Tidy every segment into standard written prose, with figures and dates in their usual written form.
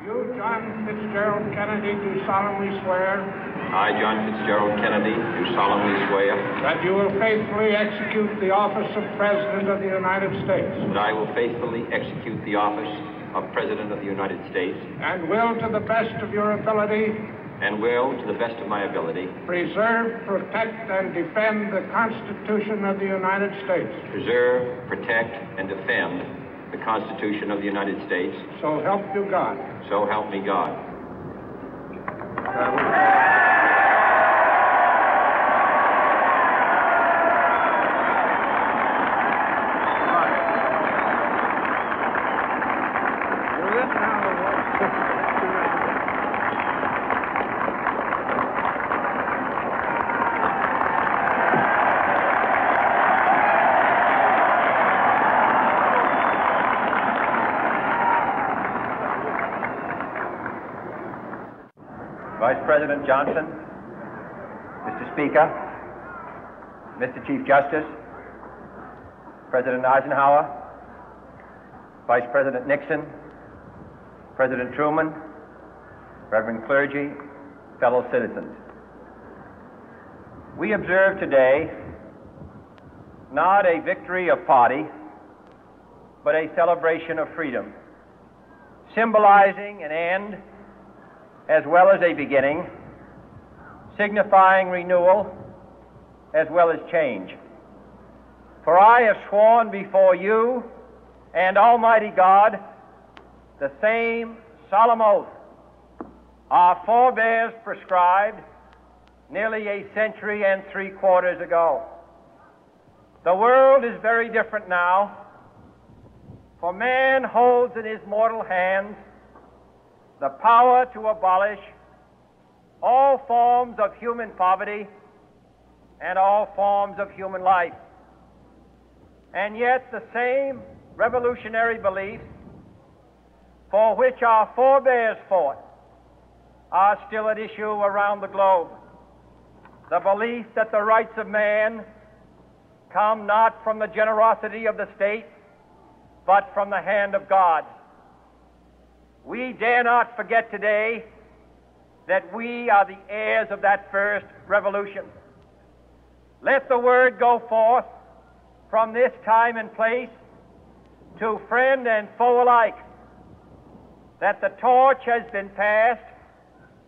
You, John Fitzgerald Kennedy, do solemnly swear. I, John Fitzgerald Kennedy, do solemnly swear. That you will faithfully execute the office of President of the United States. That I will faithfully execute the office of President of the United States. And will, to the best of your ability. And will, to the best of my ability. Preserve, protect, and defend the Constitution of the United States. Preserve, protect, and defend the Constitution of the United States. So help you God. So help me God. Vice President Johnson, Mr. Speaker, Mr. Chief Justice, President Eisenhower, Vice President Nixon, President Truman, Reverend clergy, fellow citizens. We observe today not a victory of party, but a celebration of freedom, symbolizing an end as well as a beginning, signifying renewal as well as change. For I have sworn before you and Almighty God the same solemn oath our forebears prescribed nearly a century and 3/4 ago. The world is very different now, for man holds in his mortal hands the power to abolish all forms of human poverty and all forms of human life. And yet the same revolutionary beliefs for which our forebears fought are still at issue around the globe. The belief that the rights of man come not from the generosity of the state, but from the hand of God. We dare not forget today that we are the heirs of that first revolution. Let the word go forth from this time and place to friend and foe alike that the torch has been passed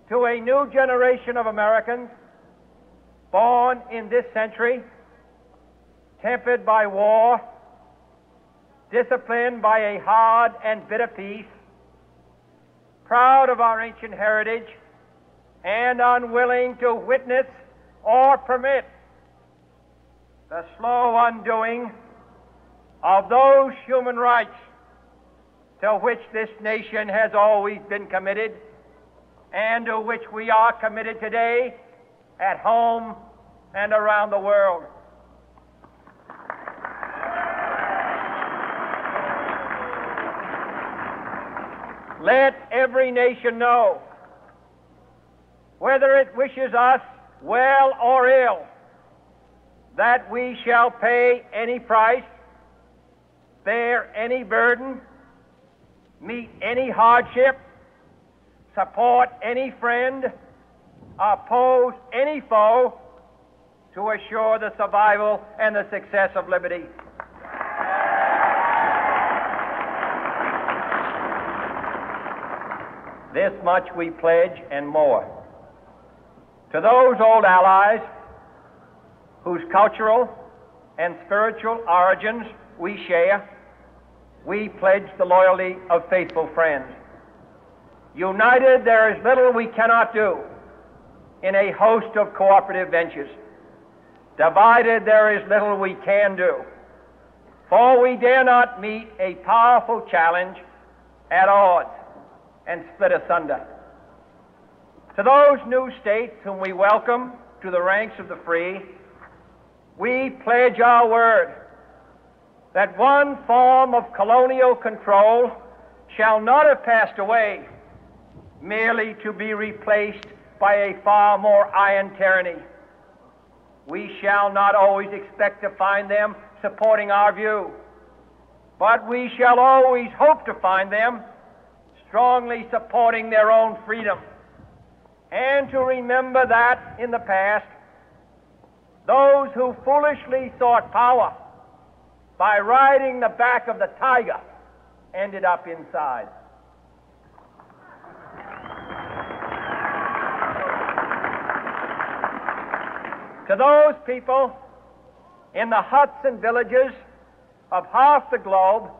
to a new generation of Americans born in this century, tempered by war, disciplined by a hard and bitter peace, proud of our ancient heritage, and unwilling to witness or permit the slow undoing of those human rights to which this nation has always been committed and to which we are committed today at home and around the world. Let every nation know, whether it wishes us well or ill, that we shall pay any price, bear any burden, meet any hardship, support any friend, oppose any foe to assure the survival and the success of liberty. This much we pledge and more. To those old allies whose cultural and spiritual origins we share, we pledge the loyalty of faithful friends. United, there is little we cannot do in a host of cooperative ventures. Divided, there is little we can do, for we dare not meet a powerful challenge at odds and split asunder. To those new states whom we welcome to the ranks of the free, we pledge our word that one form of colonial control shall not have passed away merely to be replaced by a far more iron tyranny. We shall not always expect to find them supporting our view, but we shall always hope to find them strongly supporting their own freedom, and to remember that in the past, those who foolishly sought power by riding the back of the tiger ended up inside. To those people in the huts and villages of half the globe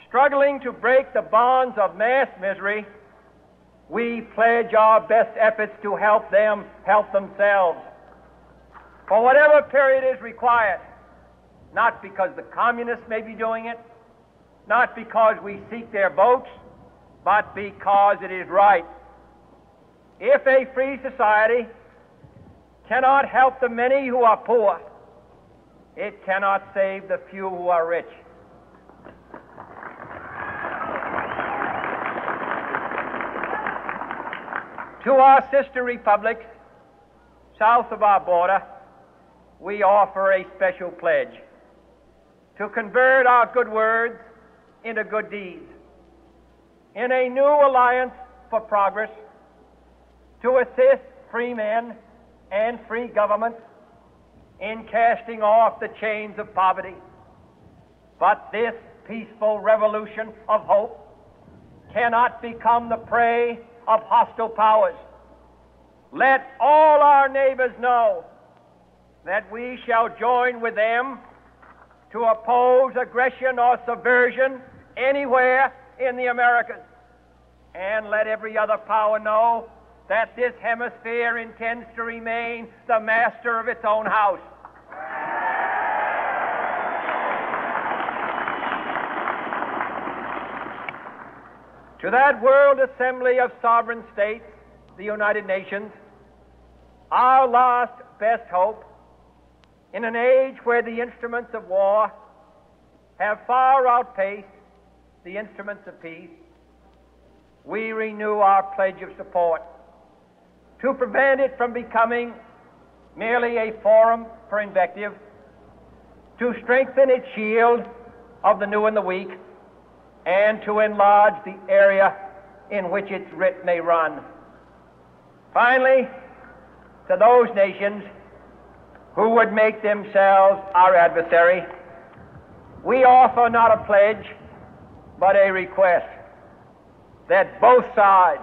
struggling to break the bonds of mass misery, we pledge our best efforts to help them help themselves for whatever period is required, not because the communists may be doing it, not because we seek their votes, but because it is right. If a free society cannot help the many who are poor, it cannot save the few who are rich. To our sister republics south of our border, we offer a special pledge to convert our good words into good deeds, in a new alliance for progress, to assist free men and free governments in casting off the chains of poverty. But this peaceful revolution of hope cannot become the prey of hostile powers. Let all our neighbors know that we shall join with them to oppose aggression or subversion anywhere in the Americas. And let every other power know that this hemisphere intends to remain the master of its own house. To that World Assembly of Sovereign States, the United Nations, our last best hope, in an age where the instruments of war have far outpaced the instruments of peace, we renew our pledge of support to prevent it from becoming merely a forum for invective, to strengthen its shield of the new and the weak, and to enlarge the area in which its writ may run. Finally, to those nations who would make themselves our adversary, we offer not a pledge, but a request that both sides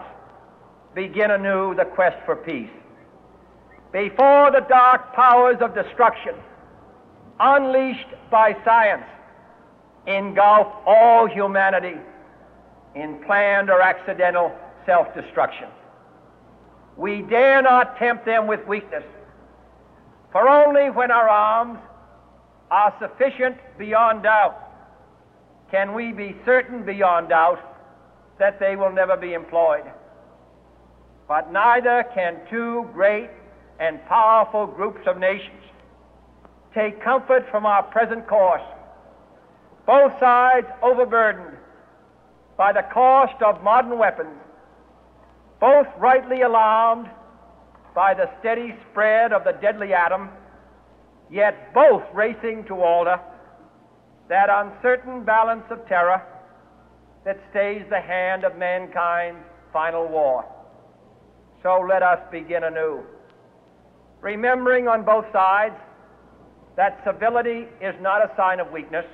begin anew the quest for peace. Before the dark powers of destruction, unleashed by science, engulf all humanity in planned or accidental self-destruction, we dare not tempt them with weakness, for only when our arms are sufficient beyond doubt can we be certain beyond doubt that they will never be employed. But neither can two great and powerful groups of nations take comfort from our present course, both sides overburdened by the cost of modern weapons, both rightly alarmed by the steady spread of the deadly atom, yet both racing to alter that uncertain balance of terror that stays the hand of mankind's final war. So let us begin anew, remembering on both sides that civility is not a sign of weakness,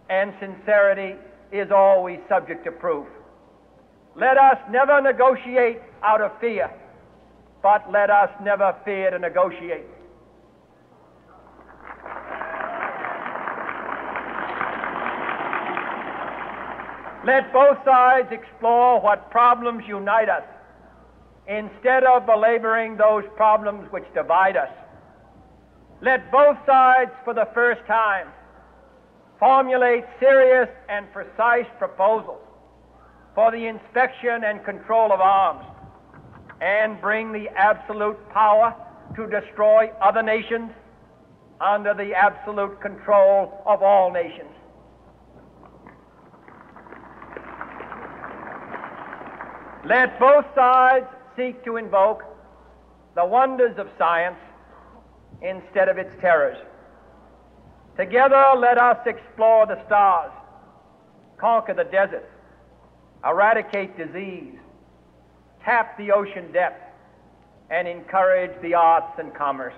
and sincerity is always subject to proof. Let us never negotiate out of fear, but let us never fear to negotiate. Let both sides explore what problems unite us, instead of belaboring those problems which divide us. Let both sides, for the first time, formulate serious and precise proposals for the inspection and control of arms, and bring the absolute power to destroy other nations under the absolute control of all nations. Let both sides seek to invoke the wonders of science instead of its terrors. Together, let us explore the stars, conquer the deserts, eradicate disease, tap the ocean depth, and encourage the arts and commerce.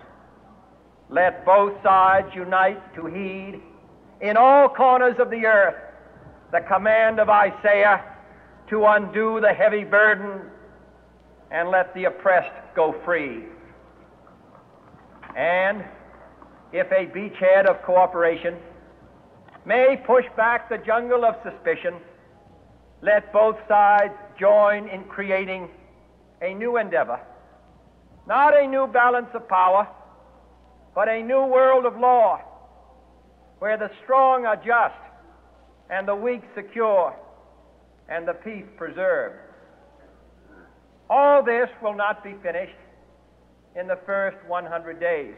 Let both sides unite to heed in all corners of the earth the command of Isaiah to undo the heavy burden and let the oppressed go free. And if a beachhead of cooperation may push back the jungle of suspicion, let both sides join in creating a new endeavor, not a new balance of power, but a new world of law, where the strong are just and the weak secure and the peace preserved. All this will not be finished in the first 100 days,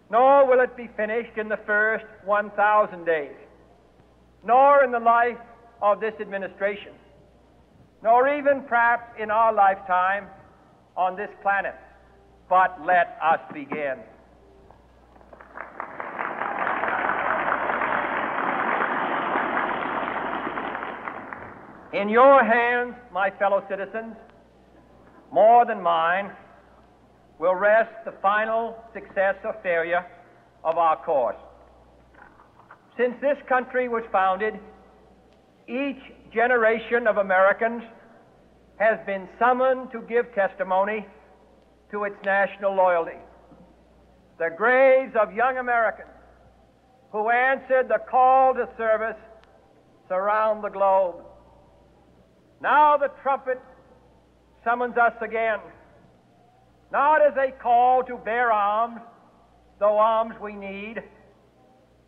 nor will it be finished in the first 1,000 days, nor in the life of this administration, nor even perhaps in our lifetime on this planet. But let us begin. In your hands, my fellow citizens, more than mine, will rest the final success or failure of our course. Since this country was founded, each generation of Americans has been summoned to give testimony to its national loyalty. The graves of young Americans who answered the call to service surround the globe. Now the trumpet summons us again, not as a call to bear arms, though arms we need,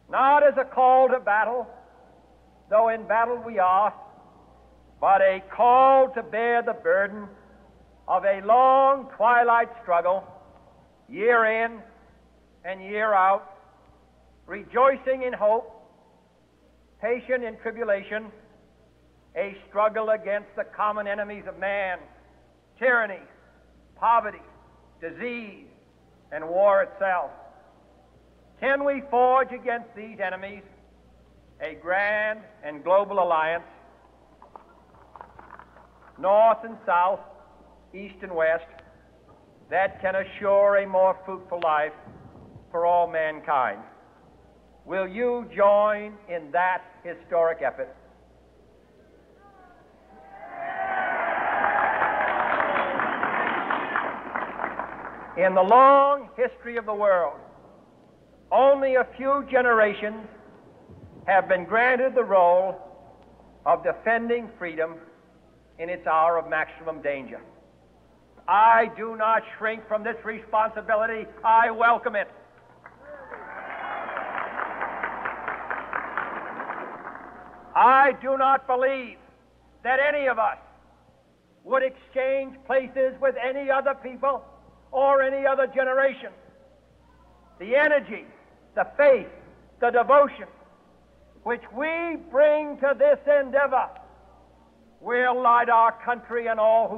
not as a call to battle, though in battle we are, but a call to bear the burden of a long twilight struggle, year in and year out, rejoicing in hope, patient in tribulation, a struggle against the common enemies of man, tyranny, poverty, disease, and war itself. Can we forge against these enemies a grand and global alliance, north and south, east and west, that can assure a more fruitful life for all mankind? Will you join in that historic effort? In the long history of the world, only a few generations have been granted the role of defending freedom in its hour of maximum danger. I do not shrink from this responsibility. I welcome it. I do not believe that any of us would exchange places with any other people or any other generation. The energy, the faith, the devotion which we bring to this endeavor will light our country and all who